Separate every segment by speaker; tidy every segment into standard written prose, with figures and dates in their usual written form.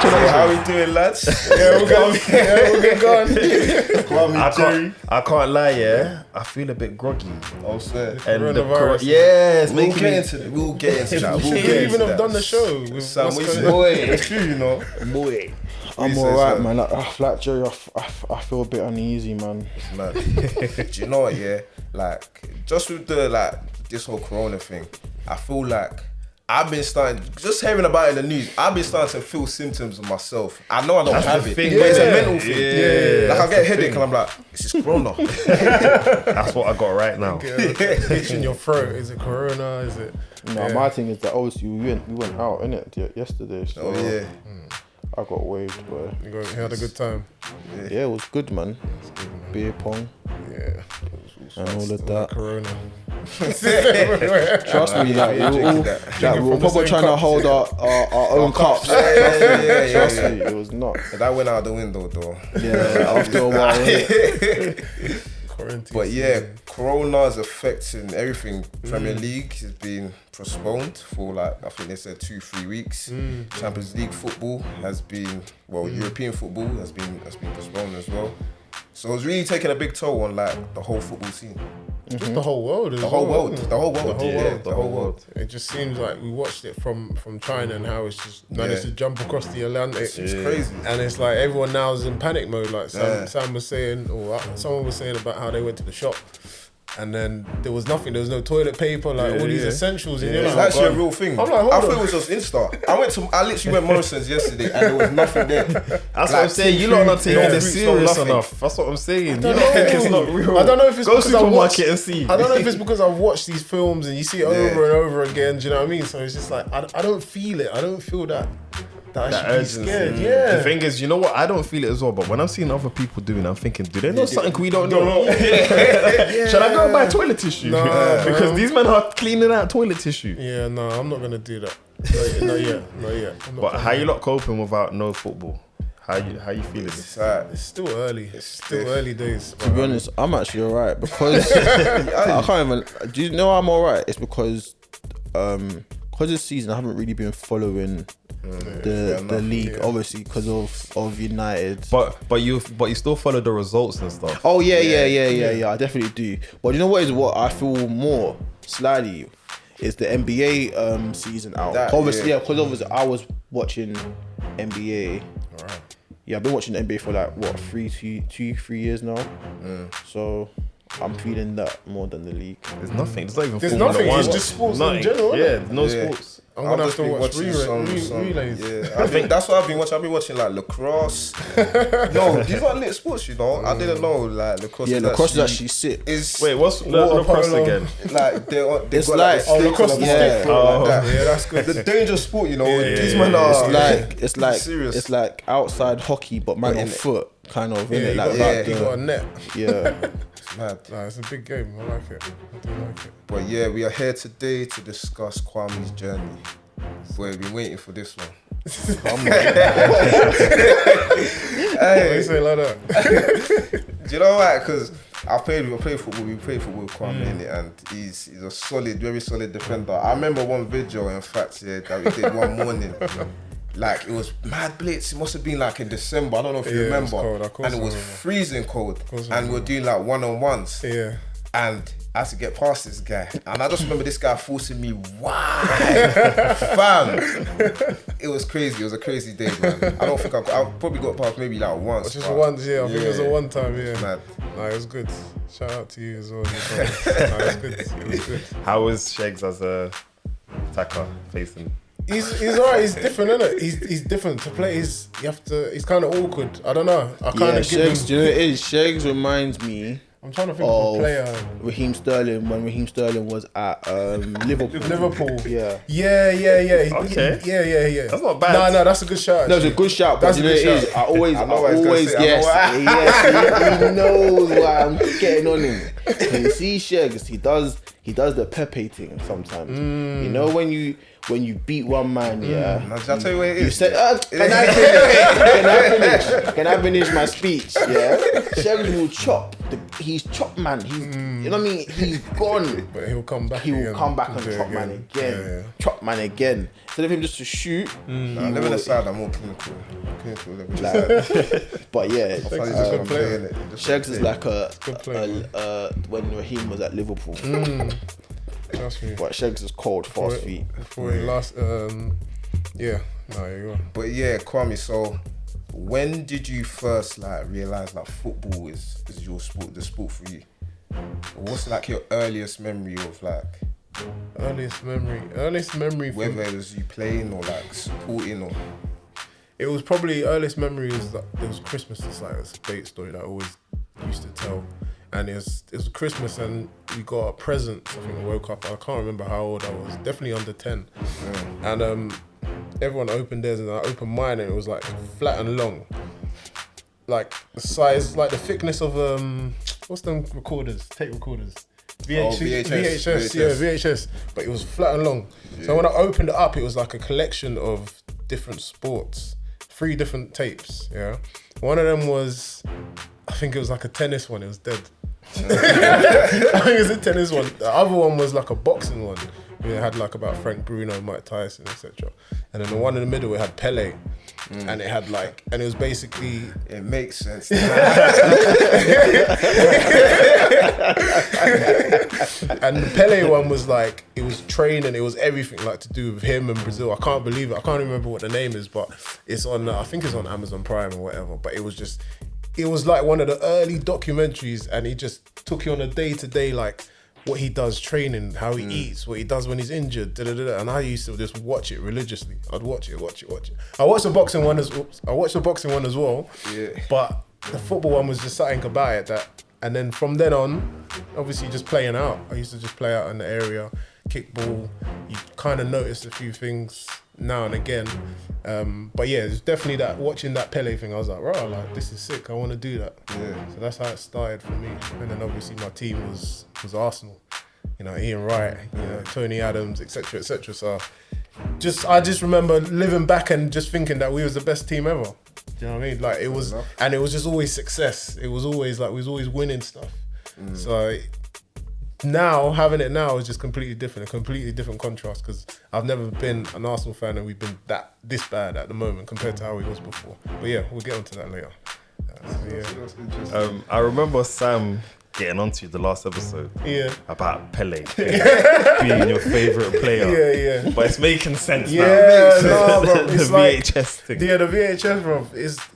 Speaker 1: How we doing, lads?
Speaker 2: Yeah, we're good. We're gone.
Speaker 3: I can't lie, yeah. I feel a bit groggy.
Speaker 1: Oh, sir.
Speaker 3: And
Speaker 1: We'll get into that. We'll get into that.
Speaker 2: We shouldn't even have done the show with
Speaker 1: Sam, it's true, you know.
Speaker 4: Boy. I'm alright, man. Like Jerry, I feel a bit uneasy, man.
Speaker 1: Man, do you know what? Yeah, like just with the this whole Corona thing, I feel like I've been starting just hearing about it in the news. I've been starting to feel symptoms of myself. I know I don't have it, but it's a mental thing.
Speaker 3: Yeah,
Speaker 1: like I get a headache and I'm like, it's just Corona.
Speaker 3: That's what I got right now.
Speaker 2: Itch in your throat. Is it Corona? Is it?
Speaker 4: No, my thing is that obviously we went out innit yesterday. So
Speaker 1: Oh yeah.
Speaker 4: I got waved, boy.
Speaker 2: You had a good time.
Speaker 4: Yeah, it was good, man. Beer pong.
Speaker 2: Yeah.
Speaker 4: And all of that.
Speaker 2: Corona.
Speaker 4: Trust me, we were probably trying to hold our own cups. Trust me, it was not.
Speaker 1: That went out the window though.
Speaker 4: Yeah, after a while.
Speaker 1: But yeah, Corona's affecting everything. Premier League has been postponed for I think they said 2-3 weeks. Champions League football has been, European football has been postponed as well. So it's really taking a big toll on the whole football scene.
Speaker 2: Just the whole world.
Speaker 1: The whole world.
Speaker 2: It just seems like we watched it from China and how it's just managed to jump across the Atlantic.
Speaker 1: It's crazy.
Speaker 2: And it's like everyone now is in panic mode. Like Sam was saying, or someone was saying about how they went to the shop. And then there was nothing. There was no toilet paper, all these essentials. And
Speaker 1: it's actually a real thing.
Speaker 2: I'm like,
Speaker 1: I thought it was just Insta. I literally went Morrison's yesterday and there was nothing there.
Speaker 3: That's what I'm saying. You lot are not taking this serious enough. That's what I'm saying. You don't think it's not real.
Speaker 2: I don't know if it's
Speaker 3: Go
Speaker 2: because
Speaker 3: supermarket and see.
Speaker 2: I don't know if it's because I've watched these films and you see it over and over again. Do you know what I mean? So it's just like I don't feel it. I don't feel that I should be scared. Yeah.
Speaker 3: The thing is, you know what? I don't feel it as well. But when I'm seeing other people doing, I'm thinking, do they know something we don't know? Should I go and buy toilet tissue?
Speaker 2: No,
Speaker 3: because these men are cleaning out toilet tissue.
Speaker 2: Yeah, no, I'm not gonna do that. Not yet.
Speaker 3: But how you lot coping without no football? How you feeling?
Speaker 2: It's still early. It's still early days.
Speaker 4: To be honest, I'm actually alright because I can't even. Do you know I'm alright? It's because this season I haven't really been following the league, obviously because of United.
Speaker 3: But you still follow the results and stuff.
Speaker 4: Oh yeah. I definitely do. But you know what I feel more slightly is the NBA season out. Because obviously I was watching NBA.
Speaker 2: Alright.
Speaker 4: Yeah, I've been watching the NBA for 3 years now. So I'm feeling that more than the league.
Speaker 3: There's nothing.
Speaker 2: There's nothing. It's just sports in general.
Speaker 3: Yeah, no sports.
Speaker 2: I'm gonna have to watch relays.
Speaker 1: Yeah, I think that's what I've been watching. I've been watching lacrosse. No, these are lit sports, you know. I didn't know lacrosse.
Speaker 4: Yeah, lacrosse is actually sick.
Speaker 3: Wait, what's lacrosse again?
Speaker 1: It's like
Speaker 2: lacrosse.
Speaker 1: Yeah, that's good. The dangerous sport, you know. These men are.
Speaker 4: It's like outside hockey, but man on foot, kind of.
Speaker 2: You got a net.
Speaker 4: Yeah.
Speaker 1: Mad.
Speaker 2: Nah, it's a big game. I like it. I do like it.
Speaker 1: But yeah, we are here today to discuss Kwame's journey. We've been waiting for this one.
Speaker 4: Come on.
Speaker 2: Why you say like that?
Speaker 1: Do you know why? Because we played football with Kwame in it, and he's a very solid defender. I remember one video, in fact, that we did one morning. It was mad blitz. It must have been in December. I don't know if you remember.
Speaker 2: It was cold.
Speaker 1: And it was freezing cold. And we were doing one-on-ones.
Speaker 2: Yeah.
Speaker 1: And I had to get past this guy. And I just remember this guy forcing me wide. Fam. It was crazy. It was a crazy day, man. I don't think I probably got past maybe once.
Speaker 2: Just once, yeah. I think it was a one time, yeah.
Speaker 1: Mad.
Speaker 2: Nah, it was good. Shout out to you as well. It was good.
Speaker 3: How was Shegz as a attacker facing?
Speaker 2: He's alright. He's different, isn't it? He's different to play. He's kind of awkward. I don't know. I kind of give him.
Speaker 4: Do you know what it is? Shegz reminds me.
Speaker 2: I'm trying to think of a player.
Speaker 4: Raheem Sterling, when Raheem Sterling was at Liverpool.
Speaker 2: Yeah.
Speaker 4: Okay.
Speaker 2: Yeah.
Speaker 3: That's not bad.
Speaker 2: No, that's a good shout.
Speaker 4: No, it's a good shout. But you know what it is? I always
Speaker 1: yes.
Speaker 4: He knows why I'm getting on him. You see Shegz, he does the Pepe thing sometimes. You know when you beat one man,
Speaker 1: I'll tell you what it is.
Speaker 4: You said, can I finish my speech? Yeah, Shegz will chop. He's chop man. You know what I mean? He's gone.
Speaker 2: But he'll come back.
Speaker 4: He will
Speaker 2: again.
Speaker 4: come back and
Speaker 2: Do
Speaker 4: chop
Speaker 2: it
Speaker 4: man
Speaker 2: again.
Speaker 4: again. Chop man again. Instead of him just to shoot.
Speaker 1: Nah, living aside, I'm more clinical.
Speaker 4: But yeah,
Speaker 2: Shegz is a good player.
Speaker 4: Shegz is like
Speaker 2: Good player,
Speaker 4: when Raheem was at Liverpool.
Speaker 2: Trust me.
Speaker 4: But Shegz is cold, fast feet.
Speaker 2: Before he last, yeah. No, you go.
Speaker 1: But yeah, Kwame, so when did you first like realize like football is your sport, the sport for you? What's like your earliest memory of like
Speaker 2: Earliest memory.
Speaker 1: whether it was you playing or like supporting or
Speaker 2: It was probably earliest memory was like it was Christmas. It's like it's a date story that I always used to tell. And it was Christmas and we got a present. I think I woke up. I can't remember how old I was. Definitely under 10. And everyone opened theirs and I opened mine and it was like flat and long. Like the size, like the thickness of what's them recorders? Tape recorders. VHS. Yeah, VHS. But it was flat and long. Yeah. So when I opened it up, it was like a collection of different sports. 3 different tapes, yeah. One of them was, I think it was like a tennis one, it was dead. I think it was a tennis one. The other one was like a boxing one. It had like about Frank Bruno, Mike Tyson, etc. And then the one in the middle, it had Pelé. And it had like, and it was basically...
Speaker 1: It makes sense.
Speaker 2: And the Pelé one was like, it was training, it was everything like to do with him and Brazil. I can't believe it. I can't remember what the name is, but it's on, I think it's on Amazon Prime or whatever. But it was just, it was like one of the early documentaries and he just took you on a day-to-day, like what he does training, how he eats, what he does when he's injured, and I used to just watch it religiously. I'd watch it. I watched the boxing one as well.
Speaker 1: Yeah.
Speaker 2: But the football one was just something about it that, and then from then on, obviously just playing out. I used to just play out in the area, kickball. You kind of notice a few things now and again. But yeah, it's definitely that watching that Pelé thing, I was like, right, like this is sick. I want to do that.
Speaker 1: Yeah.
Speaker 2: So that's how it started for me. And then obviously my team was Arsenal. You know, Ian Wright, you know, Tony Adams, etc., etc. So I just remember living back and just thinking that we was the best team ever. Do you know what I mean? Like it was, and it was just always success. It was always like we was always winning stuff. So now having it now is just completely different, a completely different contrast because I've never been an Arsenal fan and we've been this bad at the moment compared to how it was before. But yeah, we'll get onto that later.
Speaker 3: I remember Sam getting onto you the last episode about Pelé being your favourite player. But it's making sense now.
Speaker 2: Bro,
Speaker 3: the VHS thing.
Speaker 2: Yeah, the VHS, bro.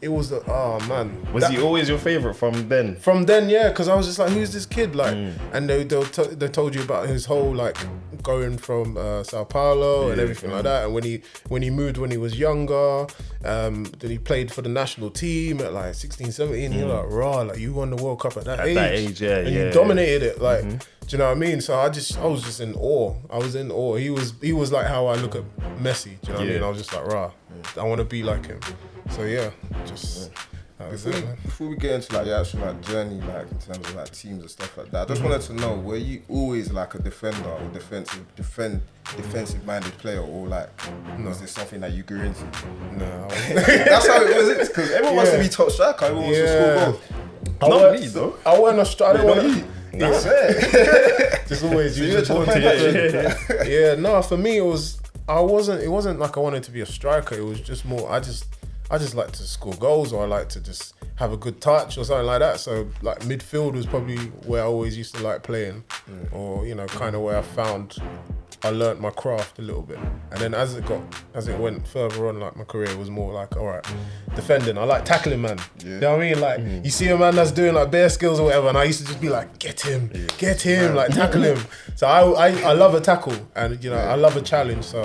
Speaker 2: It was the, oh man.
Speaker 3: Was he always your favourite from then?
Speaker 2: From then, yeah, because I was just like, who's this kid? Like, and they told you about his whole like going from Sao Paulo and everything like that. And when he moved when he was younger, then he played for the national team at like 16, 17. You're like, raw, like you won the World Cup at that age. And you dominated it, like, do you know what I mean? So I was just in awe. I was in awe. He was like how I look at Messi. Do you know what I mean? I was just like, rah, I want to be like him. So yeah, just.
Speaker 1: Before we get into like your actual like journey, like in terms of like teams and stuff like that, I just wanted to know: were you always like a defender or defensive minded player, or like was this something that you grew into?
Speaker 2: No,
Speaker 1: that's how it was. Because everyone wants to be top striker. Everyone wants to score goals.
Speaker 2: Not me though. I wasn't a striker. I didn't want to.
Speaker 1: That's it.
Speaker 2: Just always use the Yeah, no. For me, it wasn't like I wanted to be a striker. It was just more. I just like to score goals, or I like to just have a good touch or something like that. So like midfield was probably where I always used to like playing, or you know, kind of where I learnt my craft a little bit. And then as it went further on, like my career was more like, all right, defending. I like tackling, man. You know what I mean? Like you see a man that's doing like bare skills or whatever, and I used to just be like, get him, like tackle him. So I love a tackle, and you know, I love a challenge. So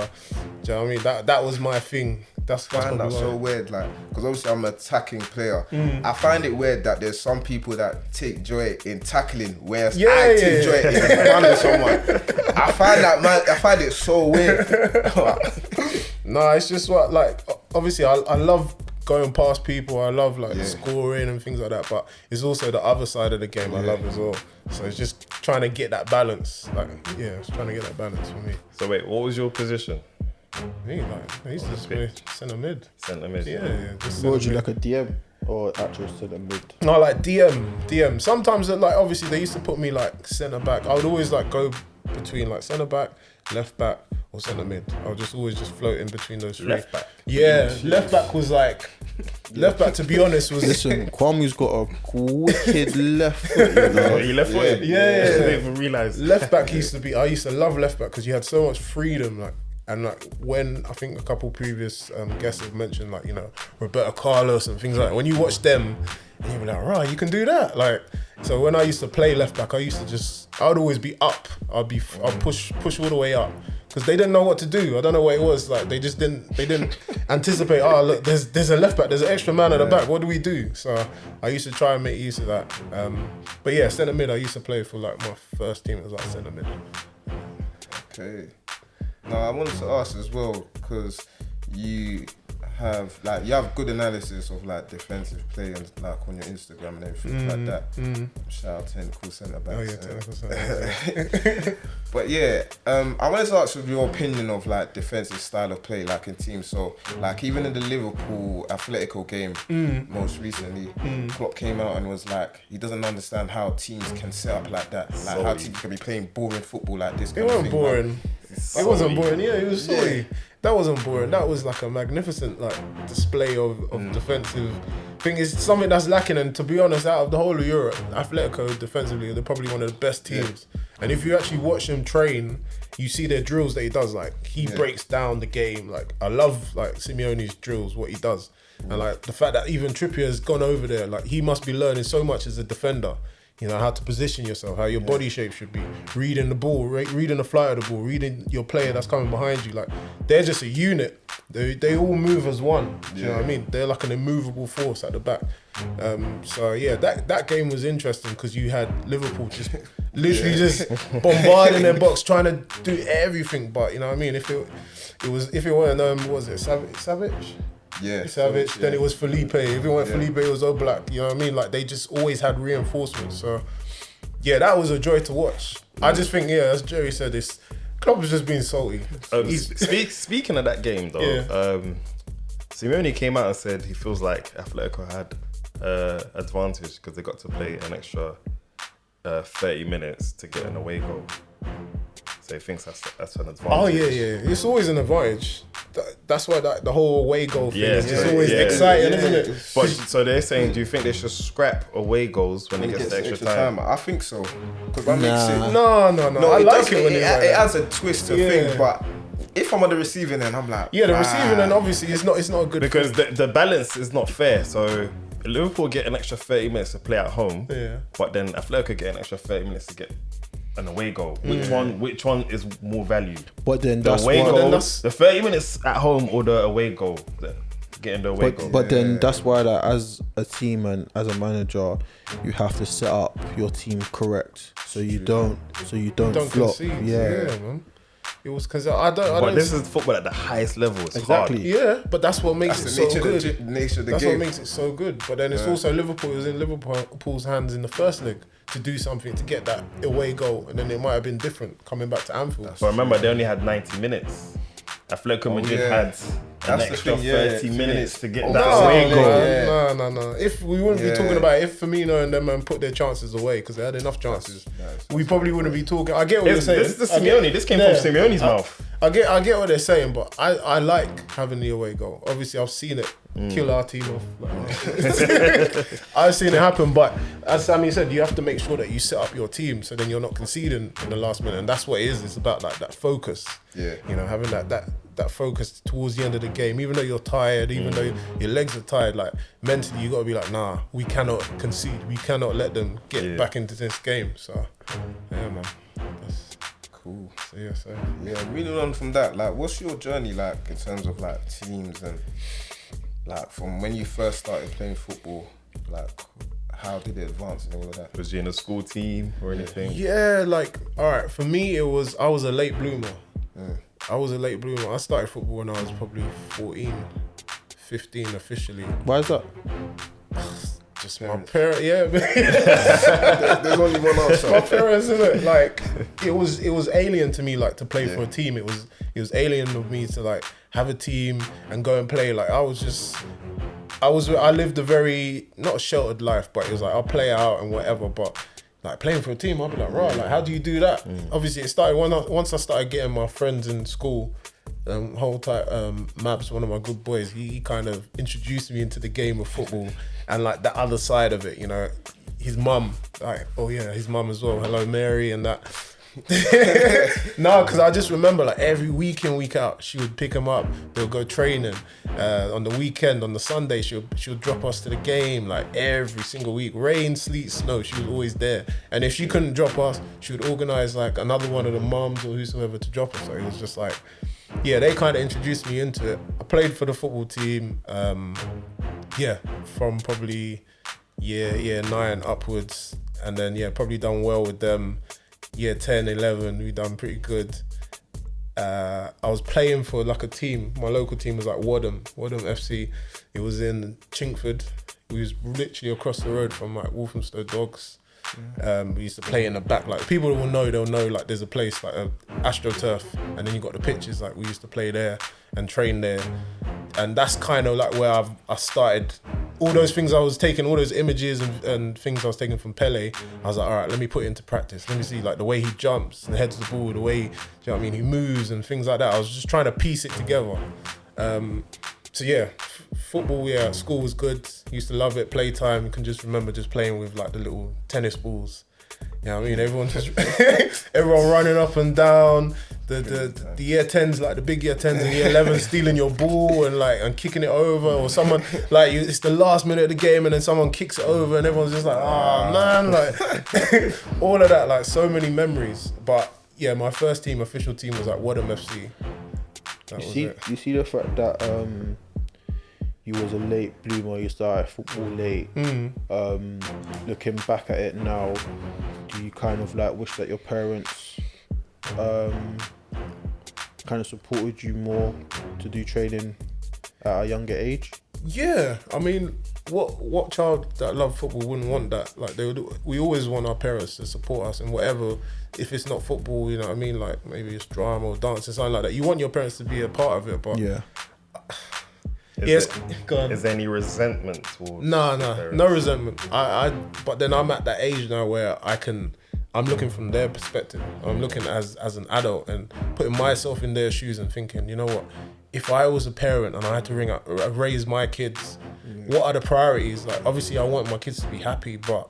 Speaker 2: do you know what I mean? That was my thing. That's
Speaker 1: find that so weird, like, because obviously I'm an attacking player. I find it weird that there's some people that take joy in tackling, whereas I take joy in running someone. I find it so weird.
Speaker 2: No, it's just what, like, obviously I love going past people. I love like scoring and things like that, but it's also the other side of the game I love as well. So it's just trying to get that balance. Like, it's trying to get that balance for me.
Speaker 3: So wait, what was your position?
Speaker 2: Me, like, I used to play centre mid.
Speaker 3: Centre mid.
Speaker 2: Yeah.
Speaker 4: What would you like a DM? Or actual centre mid?
Speaker 2: No, like DM. Sometimes, like, obviously, they used to put me, like, centre back. I would always, like, go between, like, centre back, left back, or centre mid. I would just always just float in between those three.
Speaker 3: Left back.
Speaker 2: Yeah, left back was, like... Left back, to be honest, was...
Speaker 4: Listen, Kwame's got a wicked left foot, you know?
Speaker 3: He left footed?
Speaker 2: Yeah.
Speaker 3: I didn't even realise.
Speaker 2: Left back I used to love left back because you had so much freedom, like, and like when I think a couple previous guests have mentioned, like, you know, Roberto Carlos and things like that, when you watch them and you're like, right, you can do that. Like, so when I used to play left back, I would always be up. I'd push all the way up because they didn't know what to do. I don't know what it was. Like, they didn't anticipate, oh, look, there's a left back, there's an extra man at the back. What do we do? So I used to try and make use of that. But yeah, centre mid, I used to play for like my first team. It was like centre mid.
Speaker 1: Okay. Now I wanted to ask as well, because you have good analysis of like defensive play and like on your Instagram and everything like that. Shout out technical centre backs.
Speaker 2: Oh yeah, technical centre backs.
Speaker 1: But yeah, I wanted to ask your opinion of like defensive style of play, like in teams. So like even in the Liverpool Atletico game most recently, Klopp came out and was like, he doesn't understand how teams can set up like that, like how teams can be playing boring football like this.
Speaker 2: It wasn't boring. It wasn't boring. Yeah, it was sorry. Yeah. That wasn't boring. That was like a magnificent like display of defensive thing. It's something that's lacking. And to be honest, out of the whole of Europe, Atletico defensively, they're probably one of the best teams. Yeah. And if you actually watch him train, you see their drills that he does. Like he breaks down the game. Like I love like Simeone's drills, what he does. And like the fact that even Trippier has gone over there, like he must be learning so much as a defender. You know, how to position yourself, how your body shape should be, reading the ball, reading the flight of the ball, reading your player that's coming behind you. Like, they're just a unit. They all move as one. Do you know what I mean? They're like an immovable force at the back. So, yeah, that game was interesting because you had Liverpool just literally just bombarding their box, trying to do everything. But, you know what I mean? If it weren't, what was it, Savage?
Speaker 1: Yeah,
Speaker 2: Savage. Then it was Felipe. If it weren't Felipe, it was Oblak. You know what I mean? Like they just always had reinforcements. So yeah, that was a joy to watch. I just think, as Jerry said, this club was just being salty.
Speaker 3: Speaking of that game though, Simeone came out and said he feels like Atletico had advantage because they got to play an extra 30 minutes to get an away goal. So he thinks that's an advantage.
Speaker 2: Oh yeah. It's always an advantage. That's why the whole away goal thing is just always exciting, isn't it?
Speaker 3: But so they're saying, do you think they should scrap away goals when it gets the extra time?
Speaker 1: I think so. Because that makes it.
Speaker 2: No. I like it when it
Speaker 1: adds a twist to thing, but if I'm on the receiving end, I'm like,
Speaker 2: the receiving end obviously is not a good
Speaker 3: because the balance is not fair. So Liverpool get an extra 30 minutes to play at home, but then Atletico get an extra 30 minutes to get an away goal. Which one is more valued?
Speaker 4: But then
Speaker 3: the away goal, the 30 minutes at home or the away goal, getting the away goal.
Speaker 4: But then that's why, like, as a team and as a manager, you have to set up your team correct, so you don't flop.
Speaker 2: Concede. Yeah, man. It was because I don't.
Speaker 3: But this is football at the highest level. It's
Speaker 4: exactly
Speaker 3: hard.
Speaker 2: Yeah, but that's what makes it so good.
Speaker 1: Nature of the
Speaker 2: that's
Speaker 1: game.
Speaker 2: what makes it so good. But then it's also Liverpool. It was in Liverpool's hands in the first leg to do something to get that away goal, and then it might have been different coming back to Anfield.
Speaker 3: But remember, they only had 90 minutes. Atletico Madrid had an extra 30 minutes to get that away goal.
Speaker 2: No. If we wouldn't be talking about it, if Firmino and them put their chances away because they had enough chances, we probably wouldn't be talking. I get what you're saying.
Speaker 3: This is Simeone. This came from Simeone's mouth.
Speaker 2: I get what they're saying, but I like having the away goal. Obviously, I've seen it kill our team off. I've seen it happen, but as Sammy said, you have to make sure that you set up your team so then you're not conceding in the last minute, and that's what it is. It's about like that focus.
Speaker 1: Yeah,
Speaker 2: you know, having that focus towards the end of the game, even though you're tired, even though your legs are tired, like mentally you got to be like, nah, we cannot concede. We cannot let them get back into this game. So, yeah, man. That's
Speaker 1: cool.
Speaker 2: So
Speaker 1: moving on from that, like, what's your journey like in terms of like teams and like from when you first started playing football, like how did it advance and all of that?
Speaker 3: Was you in a school team or anything?
Speaker 2: Yeah, like, all right, for me I was a late bloomer. I was a late bloomer. I started football when I was probably 14, 15 officially.
Speaker 4: Why is that?
Speaker 2: Just my parents,
Speaker 1: There's only one answer.
Speaker 2: My parents, isn't it? Like, it was alien to me, like, to play for a team. It was alien of me to like have a team and go and play. Like, I was just I lived a very, not a sheltered life, but it was like, I'll play out and whatever, but like playing for a team, I'll be like, right, like how do you do that? Obviously it started once I started getting my friends in school, whole time, Mabs, one of my good boys, he kind of introduced me into the game of football and like the other side of it, you know, his mum, like, oh yeah, his mum as well, hello Mary and that. No, because I just remember like every week in, week out, she would pick him up, they'll go training. On the weekend, on the Sunday, she'll drop us to the game like every single week. Rain, sleet, snow, she was always there. And if she couldn't drop us, she would organise like another one of the mums or whosoever to drop us. So it was just like, yeah, they kind of introduced me into it. I played for the football team, from probably year 9 upwards. And then, probably done well with them. Year 10, 11, we done pretty good. I was playing for like a team. My local team was like Wadham FC. It was in Chingford. We was literally across the road from like Walthamstow Dogs. We used to play in the back. Like people will know, they'll know like there's a place like AstroTurf, and then you got the pitches. Like we used to play there and train there, and that's kind of like where I started. All those things I was taking, all those images and things I was taking from Pelé, I was like, all right, let me put it into practice. Let me see like the way he jumps and heads the ball, the way, do you know what I mean, he moves and things like that. I was just trying to piece it together. Football, school was good. Used to love it. Playtime, you can just remember just playing with like the little tennis balls. You know what I mean? Everyone running up and down. The year 10s, like the big year 10s and year 11s stealing your ball and kicking it over, or someone like it's the last minute of the game and then someone kicks it over and everyone's just like, oh man, like all of that, like so many memories. But yeah, my first official team was like Wadham FC.
Speaker 4: You see the fact that you was a late bloomer, you started football late. Looking back at it now, do you kind of like wish that your parents kind of supported you more to do training at a younger age?
Speaker 2: Yeah, I mean, what child that loved football wouldn't want that? Like we always want our parents to support us in whatever. If it's not football, you know what I mean, like maybe it's drama or dance or something like that. You want your parents to be a part of it, but
Speaker 3: Is there any resentment towards?
Speaker 2: No resentment. But then I'm at that age now where I'm looking from their perspective. I'm looking as an adult and putting myself in their shoes and thinking, you know what? If I was a parent and I had to raise my kids, what are the priorities? Like, obviously, I want my kids to be happy, but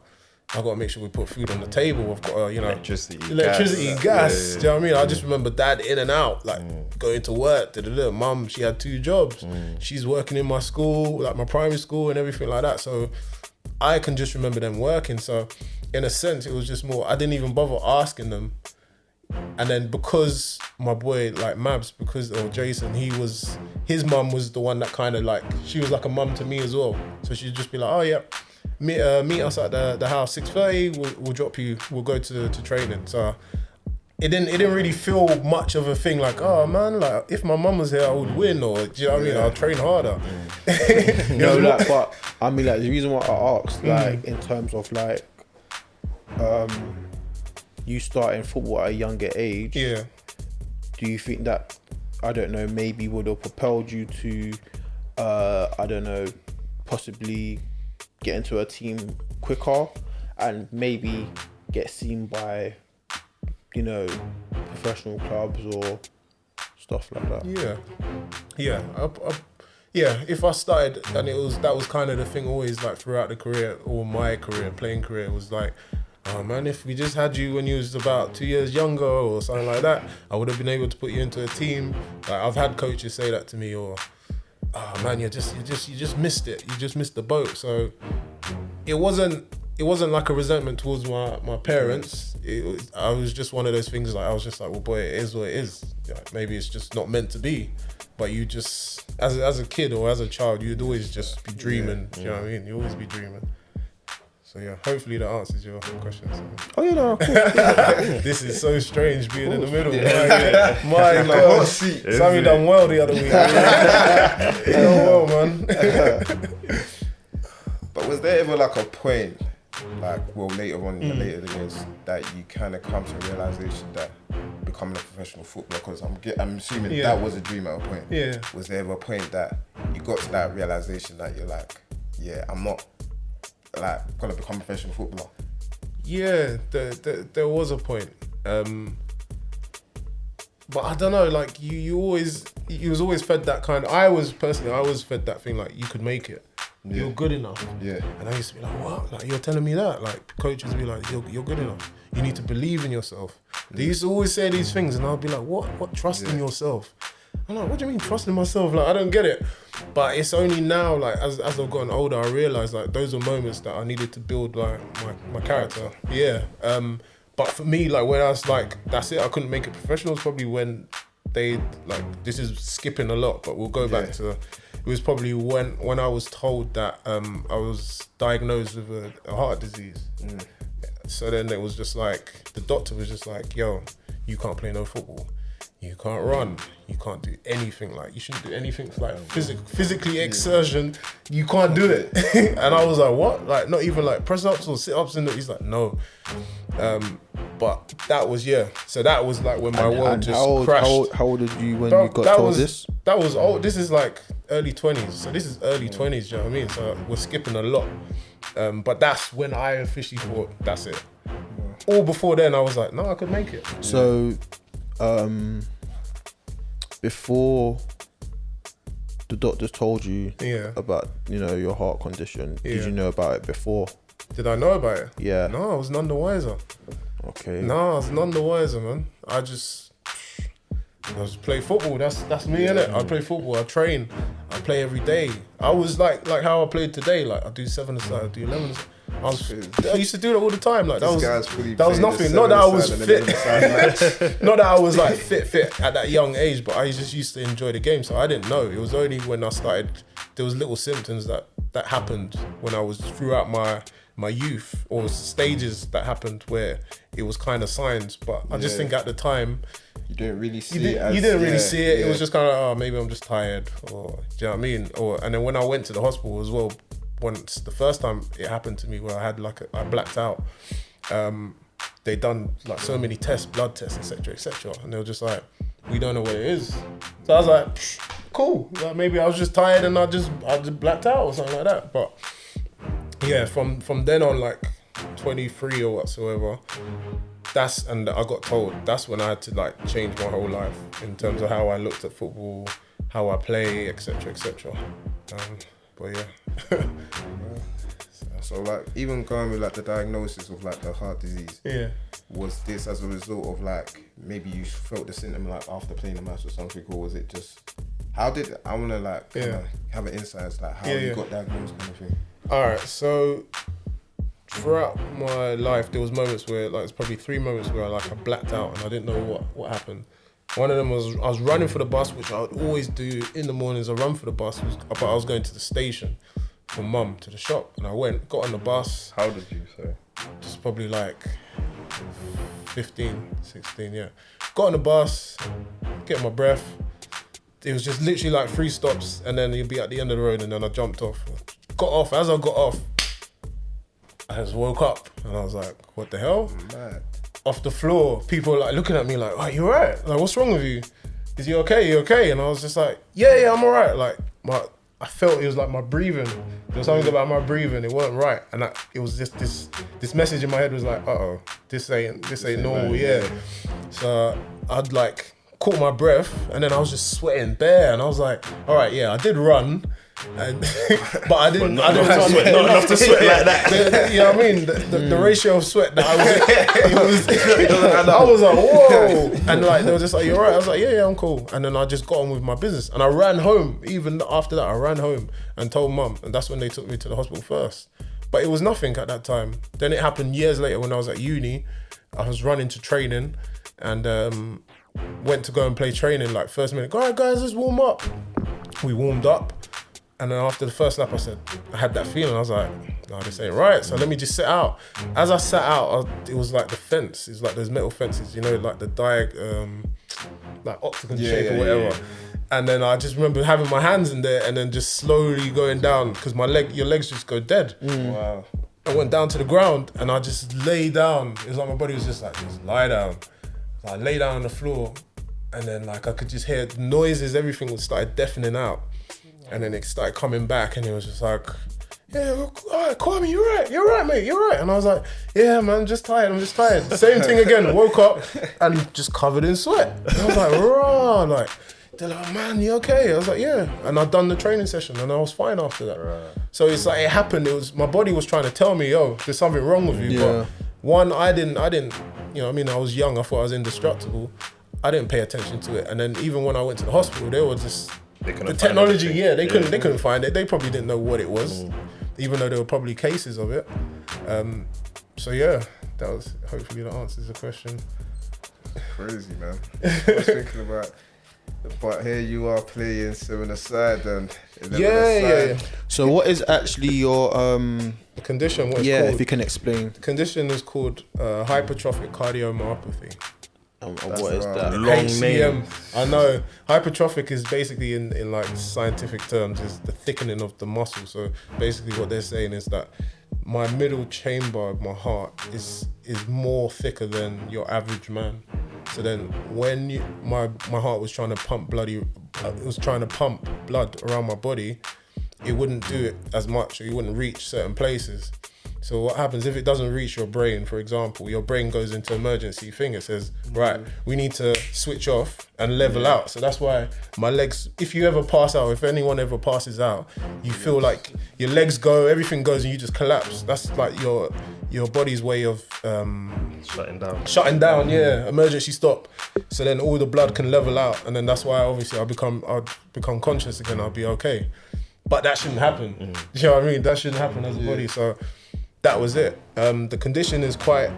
Speaker 2: I've got to make sure we put food on the table. We've got, electricity, gas. Do you know what I mean? I just remember dad in and out, like going to work. Mum, she had 2 jobs. She's working in my school, like my primary school and everything like that. So I can just remember them working. So in a sense, it was just more, I didn't even bother asking them. And then because my boy, like Mabs, or Jason, his mum was the one that kind of like, she was like a mum to me as well. So she'd just be like, oh yeah, meet us at the house 6:30. We'll drop you. We'll go to training. So it didn't really feel much of a thing. Like, oh man, like if my mum was here, I would win, or do you know what I mean? I'll train harder.
Speaker 4: But I mean, like the reason why I asked, like in terms of like, you starting football at a younger age.
Speaker 2: Yeah.
Speaker 4: Do you think that, I don't know, maybe would have propelled you to, I don't know, possibly get into a team quicker and maybe get seen by, professional clubs or stuff like that?
Speaker 2: Yeah. If I started, and that was kind of the thing always, like throughout the career, or my career, playing career, was like, oh man, if we just had you when you was about 2 years younger or something like that, I would have been able to put you into a team. Like I've had coaches say that to me, or oh man, you just missed it. You just missed the boat. So it wasn't like a resentment towards my parents. I was just one of those things. Like I was just like, well, boy, it is what it is. Like, maybe it's just not meant to be. But you just, as a kid or as a child, you'd always just be dreaming. You know what I mean? You always be dreaming. So yeah, hopefully that answers your question.
Speaker 4: Oh yeah, no, of course.
Speaker 2: This is so strange being in the middle. My God, Sammy done well the other week. Done well, man.
Speaker 1: But was there ever like a point, later on in the later years, that you kind of come to a realization that becoming a professional footballer, because I'm assuming that was a dream at a point.
Speaker 2: Yeah.
Speaker 1: Was there ever a point that you got to that realization that you're like, yeah, I'm not like gonna become a professional footballer?
Speaker 2: Yeah, there was a point. But I don't know, like you was always fed that kind of, I was fed that thing like you could make it. Yeah. You're good enough. Yeah. And I used to be like, what? Like, you're telling me that? Like, coaches would be like, you're good enough. You need to believe in yourself. They used to always say these things, and I'll be like, what? Trust in yourself. I'm like, what do you mean trust in myself? Like, I don't get it. But it's only now, like, as I've gotten older, I realised, like, those are moments that I needed to build, like, my character. Yeah. But for me, like, when I was like, that's it, I couldn't make it professional, was probably when they, like, this is skipping a lot, but we'll go back to, it was probably when I was told that I was diagnosed with a heart disease. So then it was just like, the doctor was just like, yo, you can't play no football. You can't run. You can't do anything. Like, you shouldn't do anything like physically exertion. You can't do it. And I was like, what? Like, not even like press ups or sit ups. And he's like, no. But that was, so that was like when my world just crashed.
Speaker 4: How old were you when you got told this?
Speaker 2: That was old. This is like early 20s. So this is early 20s, you know what I mean? So we're skipping a lot. But that's when I officially thought, that's it. All before then, I was like, no, I could make it.
Speaker 4: So, before the doctors told you about, your heart condition, did you know about it before?
Speaker 2: Did I know about it?
Speaker 4: Yeah.
Speaker 2: No, I was none the wiser.
Speaker 4: Okay.
Speaker 2: No, I was none the wiser, man. I just play football. That's me, innit? I play football. I train. I play every day. I was like how I played today. Like, I do 7 aside, I do 11 aside. I used to do that all the time. Like, that was nothing. Not that I was fit. Not that I was like fit at that young age, but I just used to enjoy the game. So I didn't know. It was only when I started, there was little symptoms that happened when I was throughout my youth, or stages that happened where it was kind of signs. But I just think at the time,
Speaker 1: you didn't really see it.
Speaker 2: You didn't really see it. It was just kind of, maybe I'm just tired, or do you know what I mean? And then when I went to the hospital as well, once the first time it happened to me, where I had I blacked out, they done like so many tests, blood tests, etc., and they were just like, we don't know what it is. So I was like, cool. Like, maybe I was just tired and I just blacked out or something like that. But yeah, from then on, like 23 or whatsoever, and I got told, that's when I had to like change my whole life in terms of how I looked at football, how I play, etc. But yeah.
Speaker 1: So like, even going with like the diagnosis of like the heart disease, was this as a result of like, maybe you felt the symptom like after playing a match or something, or was it just, I want to like have an insight as like how you got diagnosed kind of thing?
Speaker 2: Alright, so throughout my life there was moments where, like, it's probably 3 moments where I blacked out and I didn't know what happened. One of them was I was running for the bus, which I would always do in the mornings. I run for the bus, but I was going to the station for mum to the shop, and I got on the bus.
Speaker 3: How did you say?
Speaker 2: Just probably like 15, 16, yeah. Got on the bus, get my breath. It was just literally like 3 stops, and then you'd be at the end of the road, and then I jumped off. Got off. As I got off, I just woke up, and I was like, what the hell?
Speaker 1: Mad.
Speaker 2: Off the floor, people like looking at me like, oh, you alright? Like, what's wrong with you? Is you okay? You okay? And I was just like, yeah, I'm alright. Like, I felt it was like my breathing. There was something about my breathing, it wasn't right. And it was just this message in my head was like, uh-oh, this ain't normal, yeah. So I'd like caught my breath, and then I was just sweating bare, and I was like, alright, yeah, I did run. But I didn't run enough to sweat like that. You know what I mean? The ratio of sweat that I was like, whoa. And like, they were just like, you alright? I was like, yeah, I'm cool. And then I just got on with my business. And I ran home. Even after that, I ran home and told mum. And that's when they took me to the hospital first. But it was nothing at that time. Then it happened years later when I was at uni. I was running to training and went to go and play training. Like, first minute, all right, guys, let's warm up. We warmed up. And then after the first lap, I had that feeling. I was like, no, this ain't right. So let me just sit out. As I sat out, it was like the fence. It's like those metal fences, like the like octagon shape or whatever. Yeah. And then I just remember having my hands in there and then just slowly going down, because your legs just go dead.
Speaker 1: Wow.
Speaker 2: I went down to the ground and I just lay down. It was like my body was just like, just lie down. So I lay down on the floor, and then like I could just hear the noises, everything started deafening out. And then it started coming back, and it was just like, yeah, all right, Kwame, you're right, mate, you're right. And I was like, yeah, man, I'm just tired. Same thing again, woke up and just covered in sweat. And I was like, raw, like, they're like, man, you okay? I was like, yeah. And I'd done the training session and I was fine after that. Right. So it's like, it happened, my body was trying to tell me, yo, there's something wrong with you. But one, I didn't, you know what I mean? I was young, I thought I was indestructible. I didn't pay attention to it. And then even when I went to the hospital, they were just, the technology, they couldn't find it. They probably didn't know what it was, even though there were probably cases of it. So yeah, that was, hopefully that answers the question.
Speaker 1: Crazy, man. I was thinking about, but here you are playing 7-a-side and 11-a-side.
Speaker 4: Yeah. So what is actually your
Speaker 2: the condition? What it's
Speaker 4: called?
Speaker 2: If
Speaker 4: you can explain.
Speaker 2: The condition is called hypertrophic cardiomyopathy.
Speaker 4: What is that?
Speaker 3: Long name.
Speaker 2: I know. Hypertrophic is basically in like scientific terms is the thickening of the muscle. So basically what they're saying is that my middle chamber of my heart is more thicker than your average man. So then when my heart was trying to pump blood around my body, it wouldn't do it as much, or you wouldn't reach certain places. So what happens if it doesn't reach your brain, for example, your brain goes into emergency thing. It says, right, we need to switch off and level out. So that's why my legs, if you ever pass out, if anyone ever passes out, you feel like your legs go, everything goes and you just collapse. That's like your body's way of shutting down, emergency stop. So then all the blood can level out, and then that's why obviously I'd become conscious again, I'll be okay. But that shouldn't happen. You know what I mean? That shouldn't happen as a body. So that was it. The condition is quite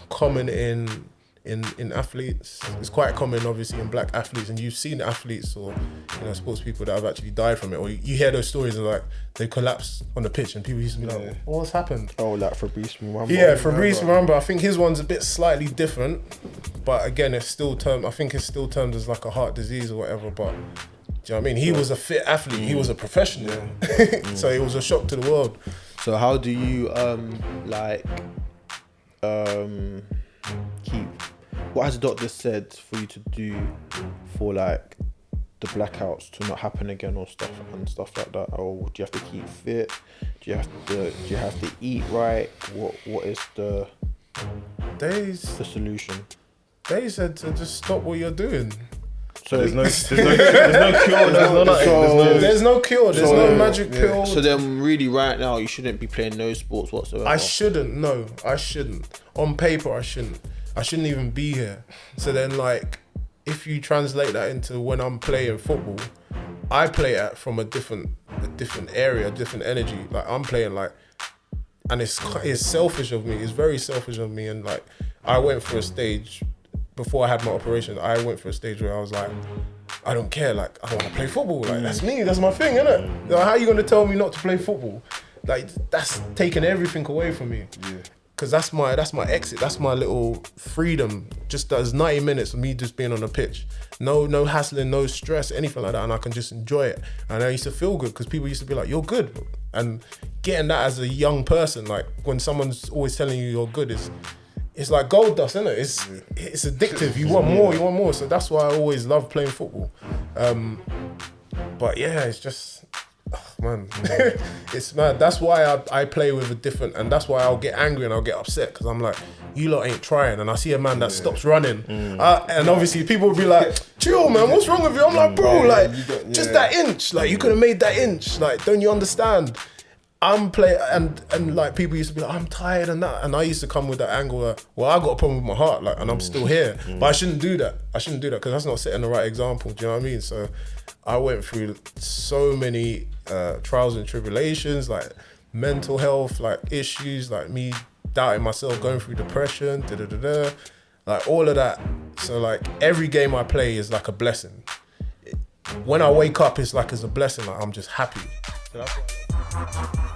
Speaker 2: common in athletes. It's quite common, obviously, in black athletes, and you've seen athletes or sports people that have actually died from it. Or you hear those stories of like they collapse on the pitch, and people used to be like, "What's happened?"
Speaker 4: Oh, like Fabrice Muamba.
Speaker 2: Yeah, Fabrice Muamba. I think his one's a bit slightly different, but again, it's still termed. I think it's still termed as like a heart disease or whatever. But do you know what I mean? He was a fit athlete. He was a professional, so it was a shock to the world.
Speaker 4: So how do you keep? What has the doctor said for you to do for like the blackouts to not happen again or stuff like that? Or do you have to keep fit? Do you have to eat right? What is the solution?
Speaker 2: They said to just stop what you're doing.
Speaker 3: So there's no cure. There's no cure. There's no magic pill.
Speaker 4: So then, really, right now, you shouldn't be playing no sports whatsoever.
Speaker 2: I shouldn't. No, I shouldn't. On paper, I shouldn't. I shouldn't even be here. So then, like, if you translate that into when I'm playing football, I play it from a different area, different energy. Like I'm playing like, and it's selfish of me. It's very selfish of me. And like, I went for a stage. Before I had my operation, I went for a stage where I was like, I don't care, like, I want to play football. Like, that's me, that's my thing, innit? Like, how are you going to tell me not to play football? Like, that's taking everything away from me. Yeah. Because that's my exit, that's my little freedom. Just those 90 minutes of me just being on the pitch. No hassling, no stress, anything like that, and I can just enjoy it. And I used to feel good because people used to be like, you're good. And getting that as a young person, like, when someone's always telling you you're good, it's like gold dust, isn't it? It's addictive. You want more. So that's why I always love playing football. But yeah, it's just, man, it's mad. That's why I play with a different, and that's why I'll get angry and I'll get upset because I'm like, you lot ain't trying. And I see a man that stops running, and obviously people will be like, chill, man, what's wrong with you? I'm like, bro, like, just that inch. Like, you could have made that inch. Like, don't you understand? I'm playing, and like people used to be like, I'm tired and that, and I used to come with that angle that, well, I got a problem with my heart, like, and I'm still here, but I shouldn't do that because that's not setting the right example. Do you know what I mean? So I went through so many trials and tribulations, like mental health, like issues, like me doubting myself, going through depression, like all of that. So like every game I play is like a blessing. When I wake up, it's like it's a blessing. Like I'm just happy. So that's why